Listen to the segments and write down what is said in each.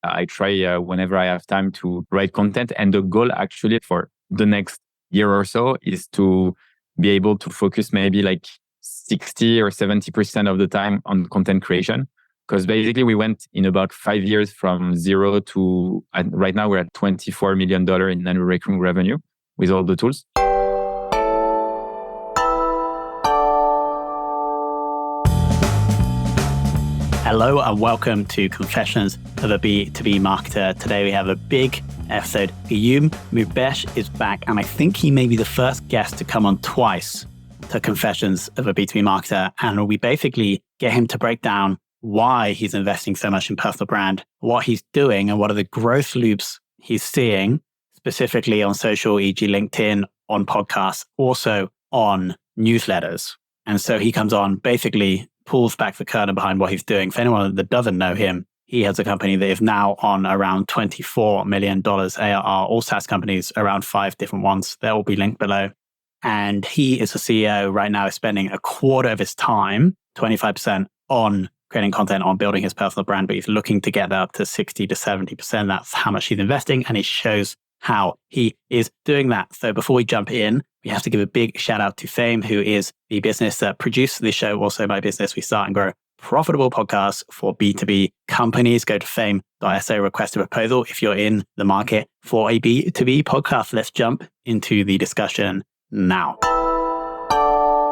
I try whenever I have time to write content. And the goal actually for the next year or so is to be able to focus maybe like 60 or 70% of the time on content creation. Because basically we went in about 5 years from zero to, and right now we're at $24 million in annual recurring revenue with all the tools. Hello and welcome to Confessions of a B2B Marketer. Today we have a big episode. Guillaume Moubeche is back, and I think he may be the first guest to come on twice to Confessions of a B2B Marketer. And we basically get him to break down why he's investing so much in personal brand, what he's doing, and what are the growth loops he's seeing, specifically on social, e.g. LinkedIn, on podcasts, also on newsletters. And so he comes on, basically pulls back the curtain behind what he's doing. For anyone that doesn't know him, he has a company that is now on around $24 million ARR, all SaaS companies, around 5 different ones. They'll all be linked below. And he is a CEO right now, is spending a quarter of his time, 25%, on creating content, on building his personal brand, but he's looking to get that up to 60 to 70%. That's how much he's investing, and he shows how he is doing that. So before we jump in, we have to give a big shout out to Fame, who is the business that produced this show. Also my business. We start and grow profitable podcasts for B2B companies. Go to fame.so, request a proposal if you're in the market for a B2B podcast. Let's jump into the discussion now.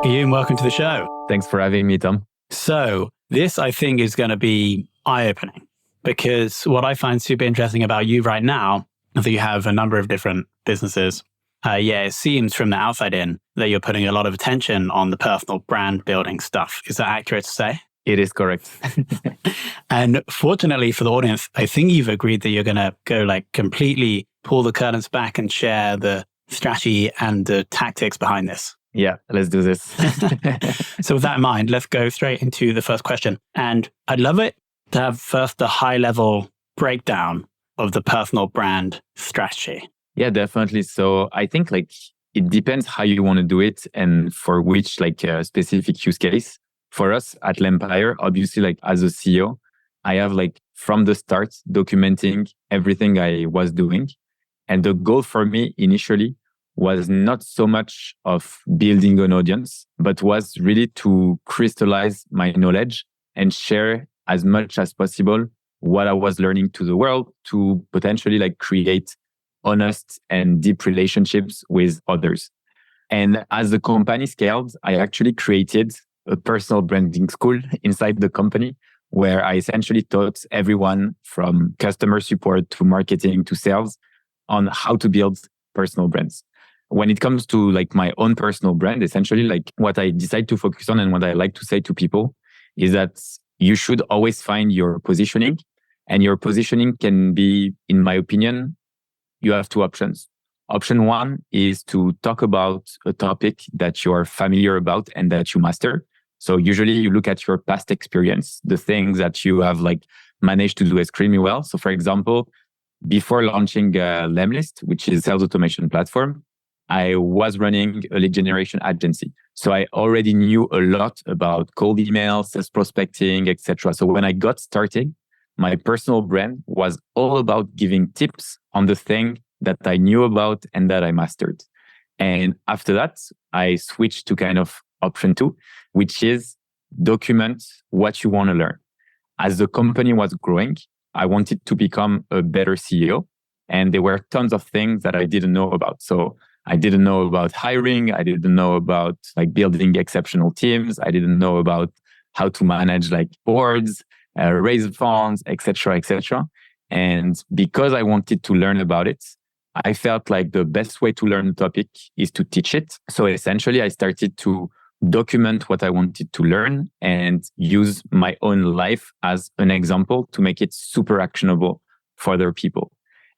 Guillaume, welcome to the show. Thanks for having me, Tom. So this, I think, is going to be eye-opening, because what I find super interesting about you right now is that you have a number of different businesses. It seems from the outside in that you're putting a lot of attention on the personal brand building stuff. Is that accurate to say? It is correct. And fortunately for the audience, I think you've agreed that you're going to go like completely pull the curtains back and share the strategy and the tactics behind this. Yeah, let's do this. So with that in mind, let's go straight into the first question. And I'd love it to have first a high level breakdown of the personal brand strategy. Yeah, definitely. So I think like it depends how you want to do it and for which like specific use case. For us at L'Empire, obviously, like as a CEO, I have like from the start documenting everything I was doing. And the goal for me initially was not so much of building an audience, but was really to crystallize my knowledge and share as much as possible what I was learning to the world to potentially like create honest and deep relationships with others. And as the company scaled, I actually created a personal branding school inside the company where I essentially taught everyone from customer support to marketing to sales on how to build personal brands. When it comes to like my own personal brand, essentially like what I decide to focus on and what I like to say to people is that you should always find your positioning, and your positioning can be, in my opinion, you have 2 options. Option 1 is to talk about a topic that you are familiar about and that you master. So usually you look at your past experience, the things that you have like managed to do extremely well. So for example, before launching Lemlist, which is a sales automation platform, I was running a lead generation agency. So I already knew a lot about cold emails, sales prospecting, etc. So when I got started, my personal brand was all about giving tips on the thing that I knew about and that I mastered. And after that, I switched to kind of option 2, which is document what you want to learn. As the company was growing, I wanted to become a better CEO. And there were tons of things that I didn't know about. So I didn't know about hiring. I didn't know about like building exceptional teams. I didn't know about how to manage like boards, raise funds, etc., etc. And because I wanted to learn about it, I felt like the best way to learn the topic is to teach it. So essentially, I started to document what I wanted to learn and use my own life as an example to make it super actionable for other people.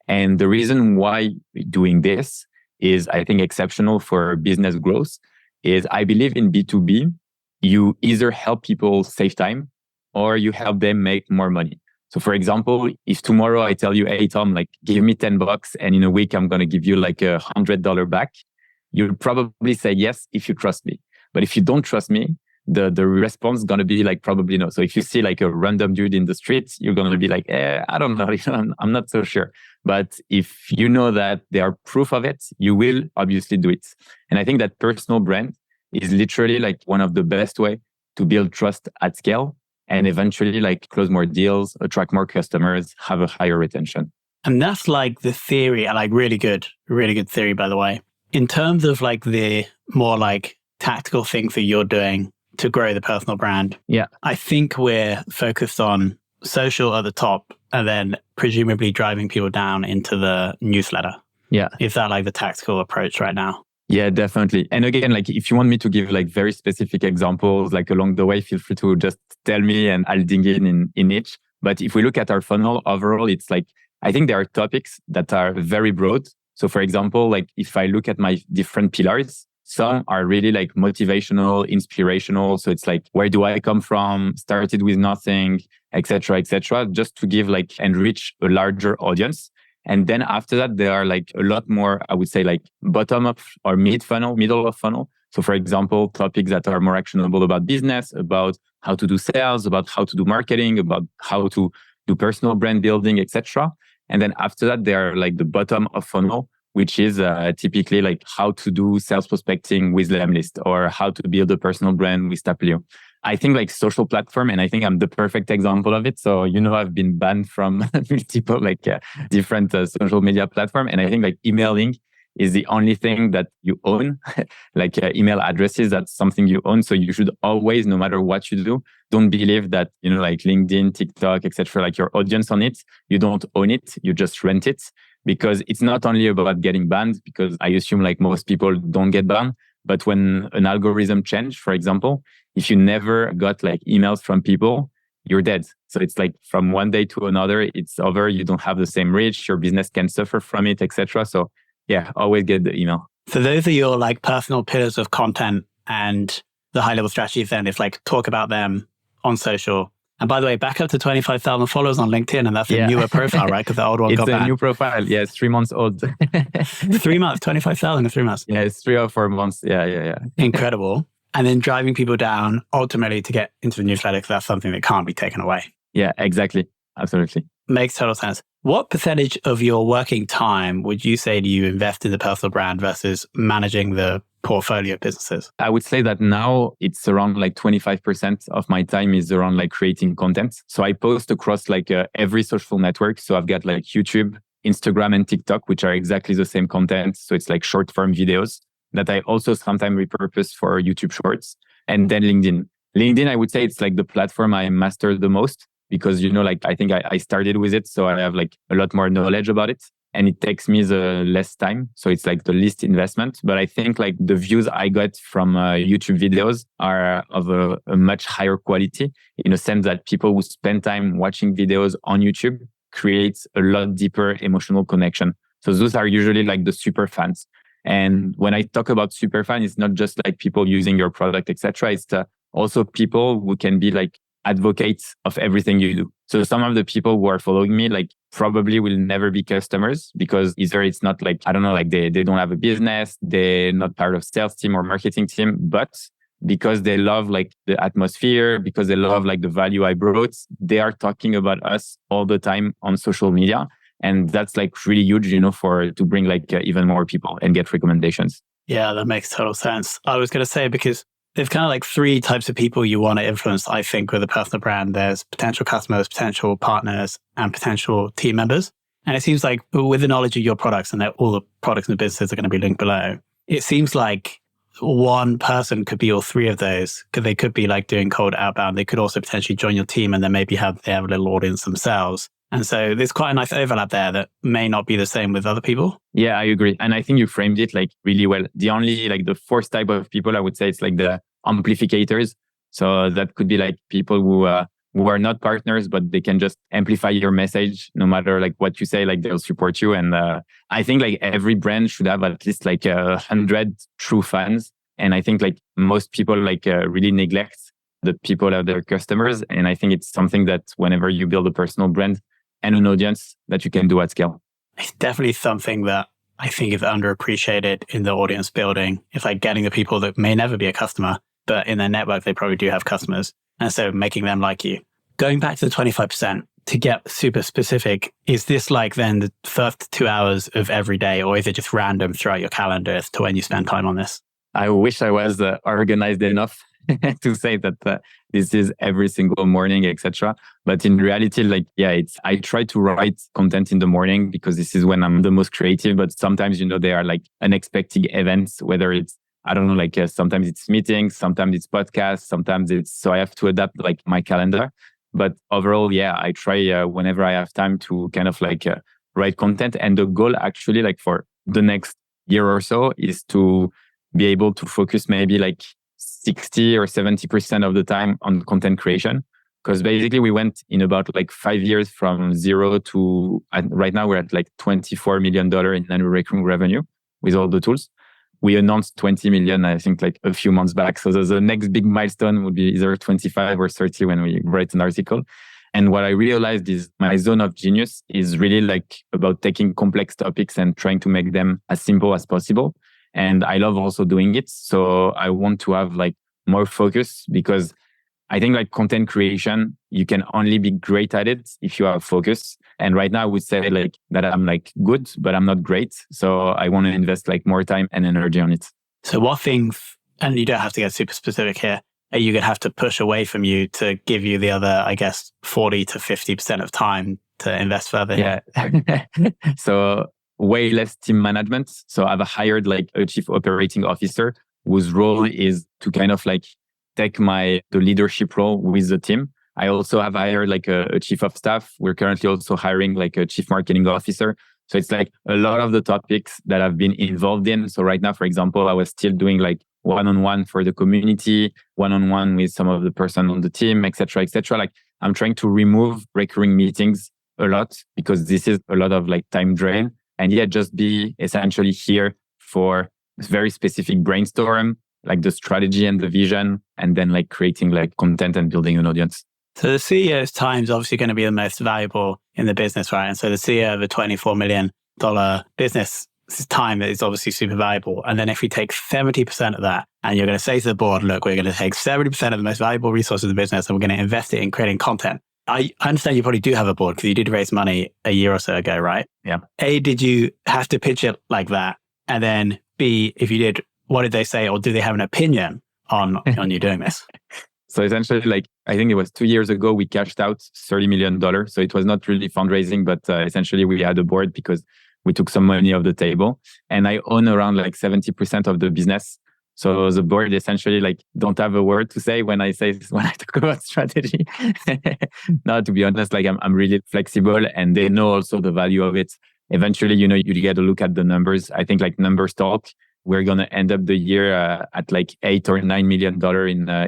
And the reason why doing this is, I think, exceptional for business growth is I believe in B2B, you either help people save time or you help them make more money. So for example, if tomorrow I tell you, hey, Tom, like give me $10 and in a week, I'm going to give you like $100 back, you'll probably say yes if you trust me. But if you don't trust me, the response is going to be like probably no. So if you see like a random dude in the street, you're going to be like, I don't know, I'm not so sure. But if you know that there are proof of it, you will obviously do it. And I think that personal brand is literally like one of the best way to build trust at scale and eventually like close more deals, attract more customers, have a higher retention. And that's like the theory, and like really good theory, by the way. In terms of like the more like tactical things that you're doing to grow the personal brand, yeah, I think we're focused on social at the top and then presumably driving people down into the newsletter. Yeah. Is that like the tactical approach right now? Yeah, definitely. And again, like if you want me to give like very specific examples, like along the way, feel free to just tell me and I'll dig in each. But if we look at our funnel overall, it's like, I think there are topics that are very broad. So for example, like if I look at my different pillars, some are really like motivational, inspirational. So it's like, where do I come from? Started with nothing, etc., just to give like enrich a larger audience. And then after that, there are like a lot more, I would say like bottom up or middle of funnel. So for example, topics that are more actionable about business, about how to do sales, about how to do marketing, about how to do personal brand building, etc. And then after that, there are like the bottom of funnel, which is typically like how to do sales prospecting with Lemlist or how to build a personal brand with Taplio. I think like social platform, and I think I'm the perfect example of it. So, I've been banned from multiple like different social media platform. And I think like emailing is the only thing that you own, like email addresses, that's something you own. So you should always, no matter what you do, don't believe that, like LinkedIn, TikTok, etc., like your audience on it, you don't own it, you just rent it. Because it's not only about getting banned, because I assume like most people don't get banned, but when an algorithm change, for example, if you never got like emails from people, you're dead. So it's like from one day to another, it's over. You don't have the same reach. Your business can suffer from it, etc. So yeah, always get the email. So those are your like personal pillars of content, and the high level strategies then is like talk about them on social. And by the way, back up to 25,000 followers on LinkedIn, and that's a newer profile, right? Because the old one got banned. It's a new profile. Yeah, it's 3 months old. 3 months, 25,000 in 3 months. Yeah, it's 3 or 4 months. Yeah. Incredible. And then driving people down ultimately to get into the newsletter, because that's something that can't be taken away. Yeah, exactly. Absolutely. Makes total sense. What percentage of your working time would you say do you invest in the personal brand versus managing the portfolio of businesses? I would say that now it's around like 25% of my time is around like creating content. So I post across like every social network. So I've got like YouTube, Instagram, and TikTok, which are exactly the same content. So it's like short form videos that I also sometimes repurpose for YouTube Shorts. And then LinkedIn. LinkedIn, I would say it's like the platform I mastered the most because, like I think I started with it. So I have like a lot more knowledge about it. And it takes me the less time. So it's like the least investment. But I think like the views I got from YouTube videos are of a much higher quality in a sense that people who spend time watching videos on YouTube creates a lot deeper emotional connection. So those are usually like the super fans. And when I talk about super fan, it's not just like people using your product, etc. It's also people who can be like advocates of everything you do. So some of the people who are following me, like probably will never be customers because either it's not like, I don't know, like they don't have a business, they're not part of sales team or marketing team, but because they love like the atmosphere, because they love like the value I brought, they are talking about us all the time on social media. And that's like really huge, to bring like even more people and get recommendations. Yeah, that makes total sense. I was going to say, because there's kind of like 3 types of people you want to influence, I think, with a personal brand. There's potential customers, potential partners, and potential team members. And it seems like with the knowledge of your products and that all the products and the businesses are going to be linked below, it seems like one person could be all 3 of those, because they could be like doing cold outbound. They could also potentially join your team and then maybe they have a little audience themselves. And so there's quite a nice overlap there that may not be the same with other people. Yeah, I agree. And I think you framed it like really well. The only like the 4th type of people, I would say it's like the amplificators. So that could be like people who are not partners, but they can just amplify your message no matter like what you say, like they'll support you. And I think like every brand should have at least like 100 true fans. And I think like most people like really neglect the people of their customers. And I think it's something that whenever you build a personal brand and an audience that you can do at scale. It's definitely something that I think is underappreciated in the audience building. It's like getting the people that may never be a customer, but in their network, they probably do have customers. And so making them like you. Going back to the 25%, to get super specific, is this like then the first 2 hours of every day, or is it just random throughout your calendar as to when you spend time on this? I wish I was organized enough to say that this is every single morning, etc. But in reality, like, yeah, I try to write content in the morning because this is when I'm the most creative. But sometimes, there are like unexpected events, whether it's, I don't know, like sometimes it's meetings, sometimes it's podcasts, so I have to adapt like my calendar. But overall, yeah, I try whenever I have time to kind of like write content. And the goal actually, like for the next year or so, is to be able to focus maybe like 60 or 70% of the time on content creation. Because basically we went in about like 5 years from zero to right now we're at like $24 million in annual recurring revenue with all the tools. We announced 20 million, I think, like a few months back. So the next big milestone would be either 25 or 30 when we write an article. And what I realized is my zone of genius is really like about taking complex topics and trying to make them as simple as possible. And I love also doing it. So I want to have like more focus because I think like content creation, you can only be great at it if you have focus. And right now I would say like that I'm like good, but I'm not great. So I want to invest like more time and energy on it. So what things, and you don't have to get super specific here, are you going to have to push away from you to give you the other, I guess, 40 to 50% of time to invest further? Yeah. So way less team management. So I've hired like a chief operating officer whose role is to kind of like take the leadership role with the team. I also have hired like a chief of staff. We're currently also hiring like a chief marketing officer. So it's like a lot of the topics that I've been involved in. So right now, for example, I was still doing like one-on-one for the community, one-on-one with some of the person on the team, etc., etc. Like I'm trying to remove recurring meetings a lot because this is a lot of like time drain. And yet just be essentially here for very specific brainstorm, like the strategy and the vision, and then like creating like content and building an audience. So the CEO's time is obviously going to be the most valuable in the business, right? And so the CEO of a $24 million business time is obviously super valuable. And then if we take 70% of that and you're going to say to the board, look, we're going to take 70% of the most valuable resource of the business and we're going to invest it in creating content. I understand you probably do have a board because you did raise money a year or so ago, right? Yeah. A, did you have to pitch it like that? And then B, if you did, what did they say? Or do they have an opinion on you doing this? So essentially, like, I think it was 2 years ago, we cashed out $30 million. So it was not really fundraising, but essentially we had a board because we took some money off the table. And I own around like 70% of the business. So the board essentially like don't have a word to say when I talk about strategy. No, to be honest, like I'm really flexible and they know also the value of it. Eventually, you get to look at the numbers. I think like numbers talk. We're going to end up the year at like $8 or $9 million in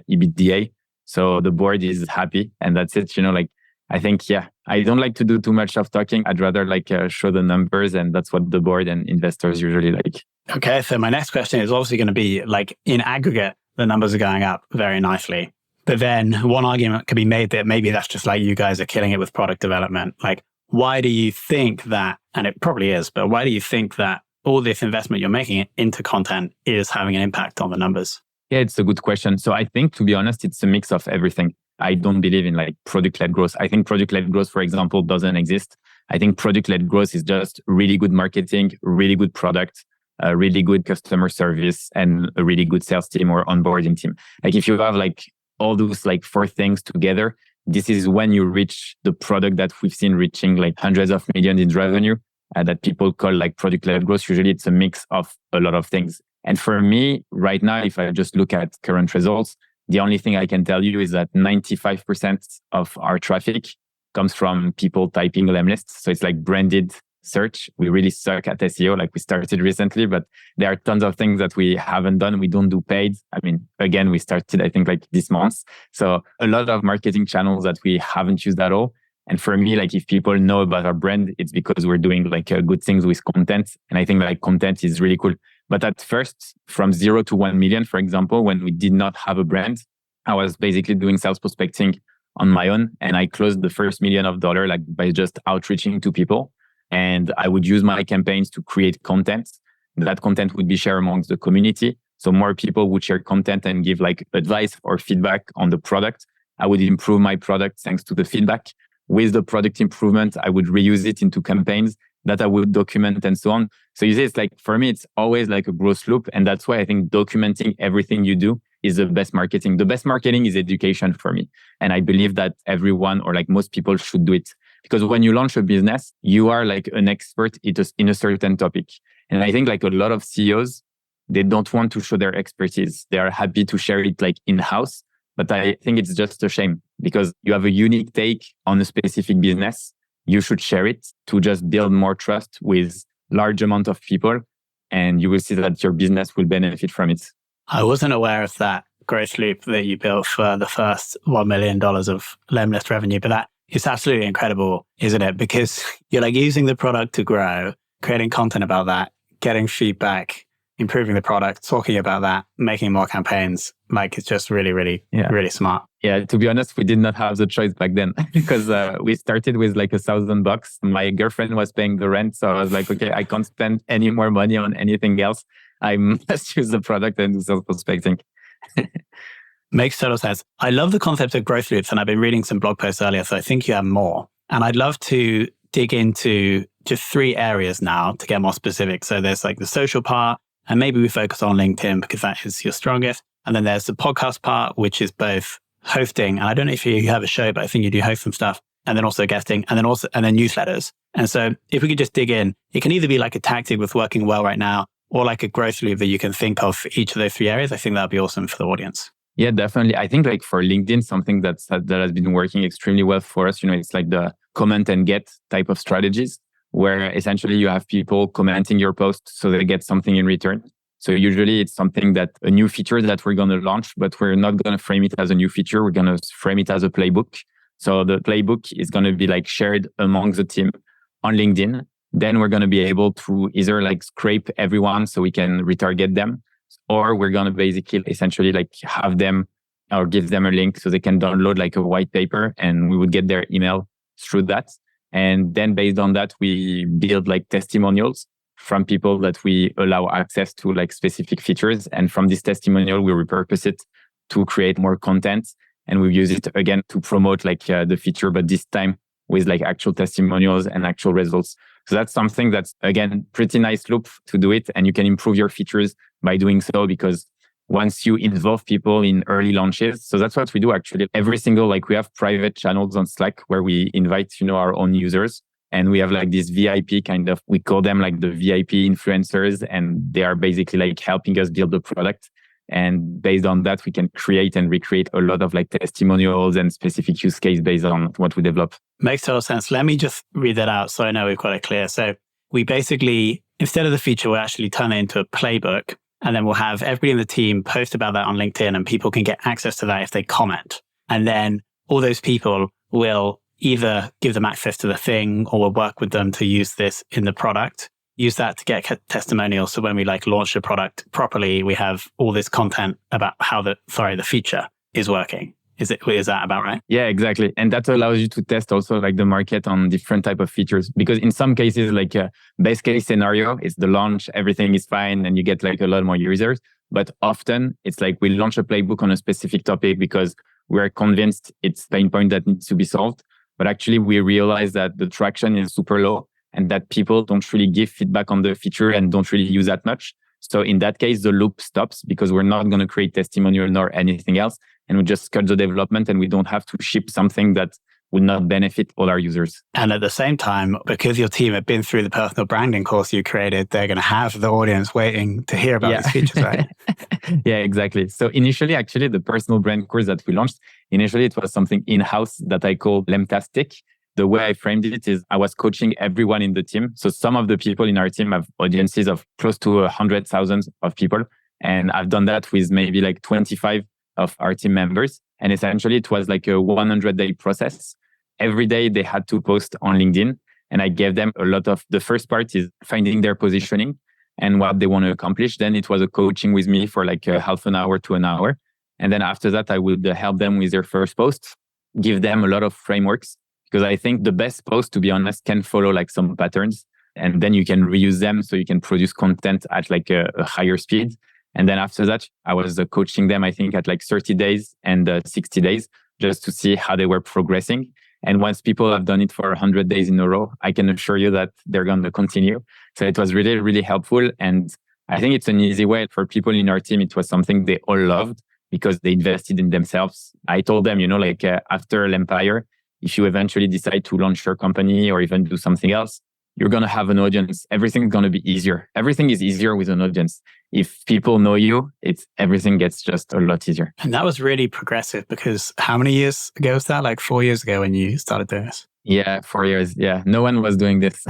EBITDA. So the board is happy and that's it. Like I think, yeah, I don't like to do too much of talking. I'd rather like show the numbers and that's what the board and investors usually like. Okay, so my next question is obviously going to be like in aggregate, the numbers are going up very nicely. But then one argument could be made that maybe that's just like you guys are killing it with product development. Like, why do you think that, and it probably is, but why do you think that all this investment you're making into content is having an impact on the numbers? Yeah, it's a good question. So I think, to be honest, it's a mix of everything. I don't believe in like product-led growth. I think product-led growth, for example, doesn't exist. I think product-led growth is just really good marketing, really good product, a really good customer service, and a really good sales team or onboarding team. Like if you have like all those like 4 things together, this is when you reach the product that we've seen reaching like hundreds of millions in revenue that people call like product-led growth. Usually it's a mix of a lot of things. And for me right now, if I just look at current results, the only thing I can tell you is that 95% of our traffic comes from people typing LEM lists. So it's like branded search. We really suck at SEO. Like we started recently, but there are tons of things that we haven't done. We don't do paid. I mean, again, we started, I think like this month. So a lot of marketing channels that we haven't used at all. And for me, like if people know about our brand, it's because we're doing like good things with content. And I think like content is really cool. But at first, from 0 to 1 million, for example, when we did not have a brand, I was basically doing sales prospecting on my own. And I closed the first $1 million like by just outreaching to people. And I would use my campaigns to create content. That content would be shared amongst the community. So more people would share content and give like advice or feedback on the product. I would improve my product thanks to the feedback. With the product improvement, I would reuse it into campaigns that I would document and so on. So you see, it's like, for me, it's always like a growth loop. And that's why I think documenting everything you do is the best marketing. The best marketing is education for me. And I believe that everyone or like most people should do it. Because when you launch a business, you are like an expert in a certain topic. And I think like a lot of CEOs, they don't want to show their expertise. They are happy to share it like in-house. But I think it's just a shame because you have a unique take on a specific business. You should share it to just build more trust with large amount of people. And you will see that your business will benefit from it. I wasn't aware of that growth loop that you built for the first $1 million of Lemlist revenue, but that is absolutely incredible, isn't it? Because you're like using the product to grow, creating content about that, getting feedback, improving the product, talking about that, making more campaigns. Like it's just really, really, really smart. Yeah, to be honest, we did not have the choice back then because we started with like $1,000. My girlfriend was paying the rent. So I was like, okay, I can't spend any more money on anything else. I must use the product and do self-prospecting. Makes total sense. I love the concept of growth loops, and I've been reading some blog posts earlier, so I think you have more. And I'd love to dig into just 3 areas now to get more specific. So there's like the social part, and maybe we focus on LinkedIn because that is your strongest. And then there's the podcast part, which is both hosting. And I don't know if you have a show, but I think you do host some stuff. And then also guesting, and then newsletters. And so if we could just dig in, it can either be like a tactic that's working well right now, or like a growth loop that you can think of for each of those 3 areas. I think that'd be awesome for the audience. Yeah, definitely. I think like for LinkedIn, something that has been working extremely well for us, it's like the comment and get type of strategies where essentially you have people commenting your post so they get something in return. So usually it's something that a new feature that we're going to launch, but we're not going to frame it as a new feature. We're going to frame it as a playbook. So the playbook is going to be like shared among the team on LinkedIn. Then we're going to be able to either like scrape everyone so we can retarget them, or we're going to basically essentially like have them or give them a link so they can download like a white paper and we would get their email through that. And then based on that, we build like testimonials from people that we allow access to like specific features. And from this testimonial, we repurpose it to create more content. And we use it again to promote like the feature, but this time with like actual testimonials and actual results. So that's something that's, again, pretty nice loop to do it. And you can improve your features by doing so because once you involve people in early launches, so that's what we do actually. Every single, like we have private channels on Slack where we invite, our own users. And we have like this VIP kind of, we call them like the VIP influencers. And they are basically like helping us build the product. And based on that, we can create and recreate a lot of like testimonials and specific use case based on what we develop. Makes total sense. Let me just read that out so I know we've got it clear. So we basically, instead of the feature, we'll actually turn it into a playbook. And then we'll have everybody in the team post about that on LinkedIn and people can get access to that if they comment. And then all those people will either give them access to the thing or we'll work with them to use this in the product. Use that to get testimonials. So when we like launch the product properly, we have all this content about how the feature is working. Is that about right? Yeah, exactly. And that allows you to test also like the market on different type of features. Because in some cases, like a best case scenario is the launch, everything is fine and you get like a lot more users. But often it's like we launch a playbook on a specific topic because we're convinced it's a pain point that needs to be solved. But actually we realize that the traction is super low and that people don't really give feedback on the feature and don't really use that much. So in that case, the loop stops because we're not going to create testimonial nor anything else. And we just cut the development and we don't have to ship something that would not benefit all our users. And at the same time, because your team have been through the personal branding course you created, they're going to have the audience waiting to hear about these features, right? Yeah, exactly. So initially, actually, the personal brand course that we launched, initially it was something in-house that I called Lemtastic. The way I framed it is I was coaching everyone in the team. So some of the people in our team have audiences of close to 100,000 of people. And I've done that with maybe like 25 of our team members. And essentially it was like a 100-day process. Every day they had to post on LinkedIn. And I gave them a lot of, the first part is finding their positioning and what they want to accomplish. Then it was a coaching with me for like a half an hour to an hour. And then after that, I would help them with their first post, give them a lot of frameworks. Because I think the best post, to be honest, can follow like some patterns and then you can reuse them so you can produce content at like a higher speed. And then after that, I was coaching them, I think at like 30 days and 60 days just to see how they were progressing. And once people have done it for 100 days in a row, I can assure you that they're going to continue. So it was really, really helpful. And I think it's an easy way for people in our team. It was something they all loved because they invested in themselves. I told them, after L'Empire, if you eventually decide to launch your company or even do something else, you're going to have an audience. Everything's going to be easier. Everything is easier with an audience. If people know you, everything gets just a lot easier. And that was really progressive because how many years ago was that? Like 4 years ago when you started doing this? Yeah, 4 years. Yeah, no one was doing this.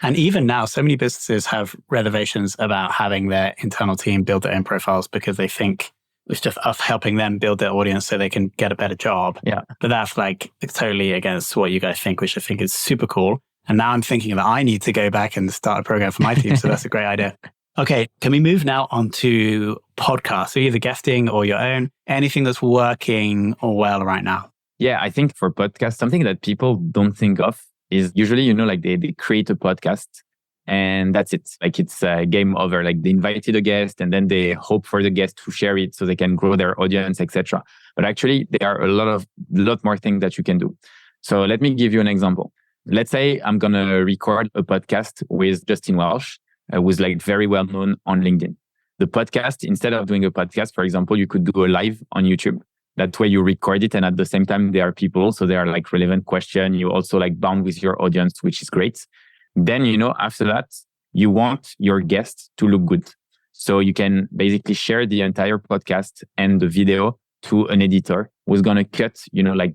And even now, so many businesses have reservations about having their internal team build their own profiles because they think it's just us helping them build their audience so they can get a better job. Yeah. But that's like totally against what you guys think, which I think is super cool. And now I'm thinking that I need to go back and start a program for my team. So that's a great idea. Okay, can we move now on to podcasts? So either guesting or your own, anything that's working well right now? Yeah, I think for podcasts, something that people don't think of is usually, they create a podcast and that's it. Like it's game over. Like they invited a guest and then they hope for the guest to share it so they can grow their audience, etc. But actually, there are a lot more things that you can do. So let me give you an example. Let's say I'm going to record a podcast with Justin Welsh, who's like very well known on LinkedIn. The podcast, instead of doing a podcast, for example, you could do a live on YouTube. That way you record it. And at the same time, there are people. So there are like relevant questions. You also like bound with your audience, which is great. Then, after that, you want your guest to look good. So you can basically share the entire podcast and the video to an editor who's going to cut,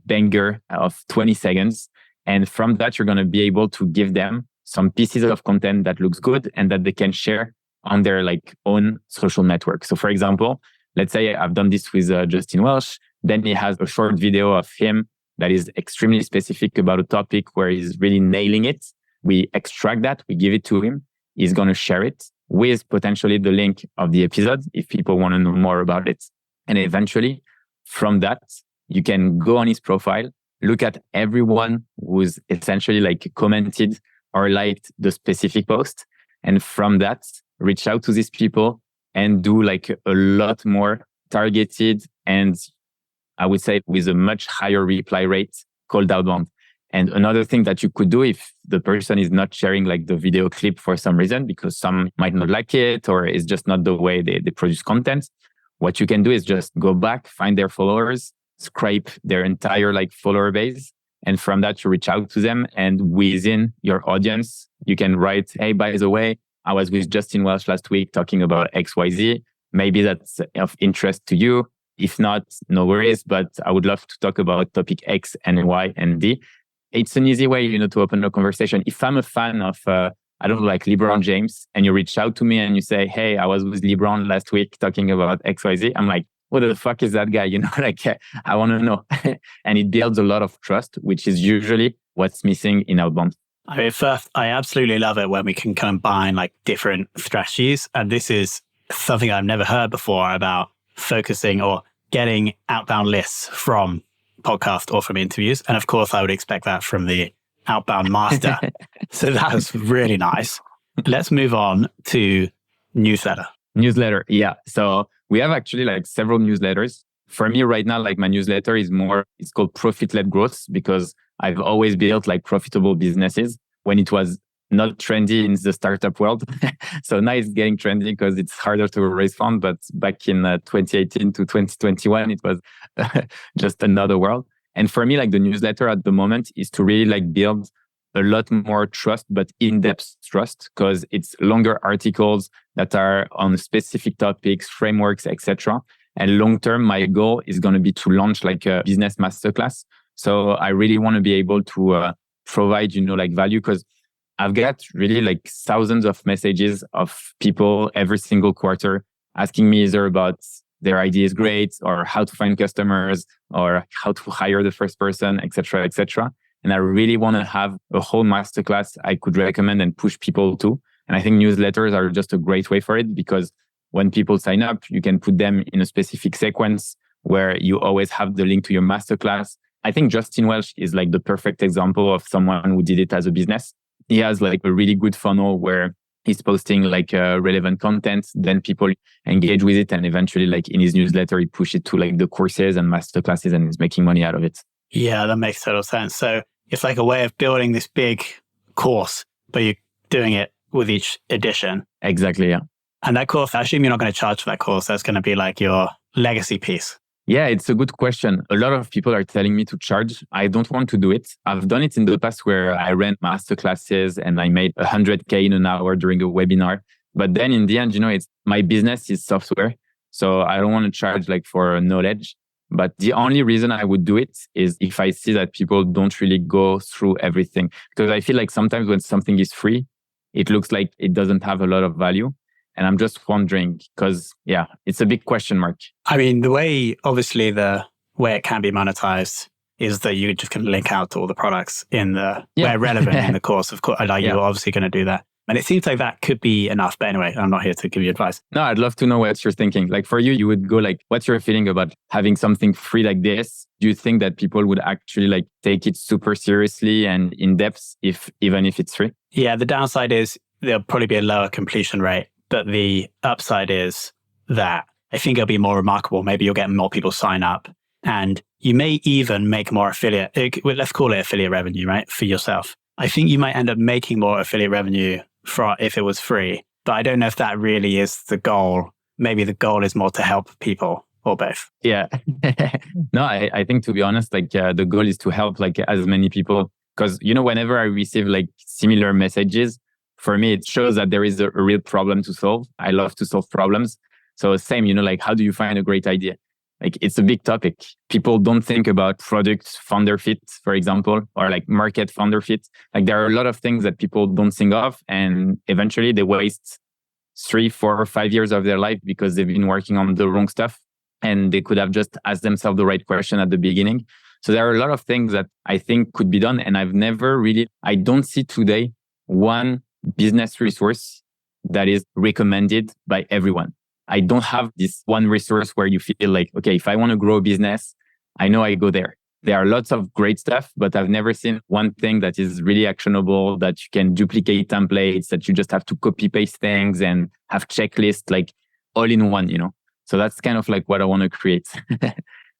banger of 20 seconds. And from that, you're going to be able to give them some pieces of content that looks good and that they can share on their like own social network. So for example, let's say I've done this with Justin Welsh. Then he has a short video of him that is extremely specific about a topic where he's really nailing it. We extract that, we give it to him. He's going to share it with potentially the link of the episode if people want to know more about it. And eventually from that, you can go on his profile, look at everyone who's essentially like commented or liked the specific post. And from that, reach out to these people and do like a lot more targeted and I would say with a much higher reply rate cold outbound. And another thing that you could do if the person is not sharing like the video clip for some reason, because some might not like it or it's just not the way they produce content. What you can do is just go back, find their followers, scrape their entire like follower base. And from that, you reach out to them. And within your audience, you can write, hey, by the way, I was with Justin Welsh last week talking about XYZ. Maybe that's of interest to you. If not, no worries. But I would love to talk about topic X and Y and D. It's an easy way, to open a conversation. If I'm a fan of, like LeBron James, and you reach out to me and you say, hey, I was with LeBron last week talking about XYZ. I'm like, what the fuck is that guy? I want to know. And it builds a lot of trust, which is usually what's missing in outbound. I mean, first, I absolutely love it when we can combine like different strategies. And this is something I've never heard before about focusing or getting outbound lists from podcast or from interviews. And of course, I would expect that from the outbound master. So that was really nice. Let's move on to newsletter. Newsletter. Yeah. So we have actually like several newsletters. For me right now, like my newsletter is it's called Profit-Led Growth because I've always built like profitable businesses when it was not trendy in the startup world. So now it's getting trendy because it's harder to raise funds. But back in 2018 to 2021, it was just another world. And for me, like the newsletter at the moment is to really like build a lot more trust, but in-depth trust, because it's longer articles that are on specific topics, frameworks, etc. And long-term, my goal is going to be to launch like a business masterclass. So I really want to be able to provide, like value, because I've got really like thousands of messages of people every single quarter asking me either about their idea is great or how to find customers or how to hire the first person, etc., etc. And I really want to have a whole masterclass I could recommend and push people to. And I think newsletters are just a great way for it because when people sign up, you can put them in a specific sequence where you always have the link to your masterclass. I think Justin Welsh is like the perfect example of someone who did it as a business. He has like a really good funnel where He's posting like relevant content, then people engage with it, and eventually like in his newsletter, he push it to like the courses and masterclasses, and he's making money out of it. Yeah, that makes total sense. So it's like a way of building this big course, but you're doing it with each edition. Exactly, yeah. And that course, I assume you're not going to charge for that course. That's going to be like your legacy piece. Yeah, it's a good question. A lot of people are telling me to charge. I don't want to do it. I've done it in the past where I ran masterclasses and I made 100K in an hour during a webinar. But then in the end, it's my business is software. So I don't want to charge like for knowledge. But the only reason I would do it is if I see that people don't really go through everything. Because I feel like sometimes when something is free, it looks like it doesn't have a lot of value. And I'm just wondering because, yeah, it's a big question mark. I mean, the way it can be monetized is that you just can link out to all the products where relevant in the course. Of course, you're obviously going to do that. And it seems like that could be enough. But anyway, I'm not here to give you advice. No, I'd love to know what you're thinking. Like for you would go like, what's your feeling about having something free like this? Do you think that people would actually like take it super seriously and in depth even if it's free? Yeah, the downside is there'll probably be a lower completion rate. But the upside is that I think it'll be more remarkable. Maybe you'll get more people sign up and you may even make more let's call it affiliate revenue, right? For yourself. I think you might end up making more affiliate revenue if it was free, but I don't know if that really is the goal. Maybe the goal is more to help people or both. Yeah. No, I think to be honest, like the goal is to help like as many people because, whenever I receive like similar messages, for me, it shows that there is a real problem to solve. I love to solve problems. So same, like how do you find a great idea? Like it's a big topic. People don't think about product founder fit, for example, or like market founder fit. Like there are a lot of things that people don't think of. And eventually they waste 3, 4, or 5 years of their life because they've been working on the wrong stuff. And they could have just asked themselves the right question at the beginning. So there are a lot of things that I think could be done. And I don't see today one business resource that is recommended by everyone. I don't have this one resource where you feel like, okay, if I want to grow a business, I know I go there. There are lots of great stuff, but I've never seen one thing that is really actionable, that you can duplicate templates, that you just have to copy paste things and have checklists like all in one, So that's kind of like what I want to create.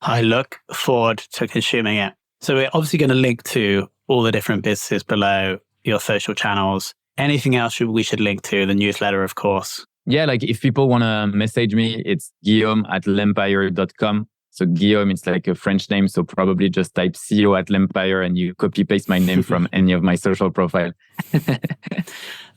I look forward to consuming it. So we're obviously going to link to all the different businesses below, your social channels. Anything else we should link to? The newsletter, of course. Yeah, like if people want to message me, it's Guillaume@lempire.com. So Guillaume, it's like a French name. So probably just type CEO at Lempire and you copy paste my name from any of my social profile.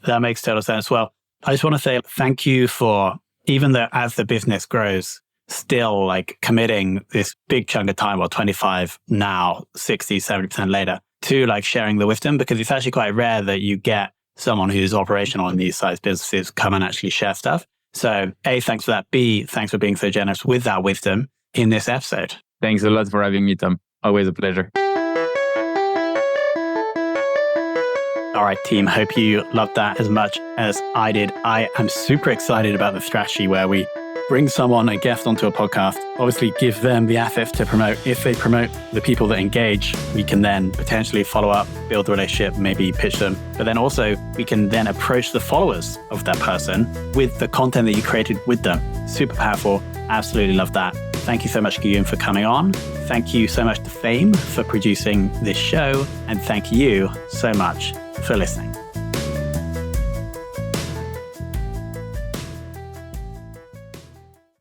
That makes total sense. Well, I just want to say thank you for, even though as the business grows, still like committing this big chunk of time, 25 now, 60, 70% later, to like sharing the wisdom, because it's actually quite rare that you get someone who's operational in these size businesses come and actually share stuff. So A, thanks for that. B, thanks for being so generous with that wisdom in this episode. Thanks a lot for having me, Tom. Always a pleasure. All right, team. Hope you loved that as much as I did. I am super excited about the strategy where we bring someone, a guest onto a podcast, obviously give them the assets to promote. If they promote the people that engage, we can then potentially follow up, build a relationship, maybe pitch them. But then also we can then approach the followers of that person with the content that you created with them. Super powerful. Absolutely love that. Thank you so much, Guillaume, for coming on. Thank you so much to Fame for producing this show. And thank you so much for listening.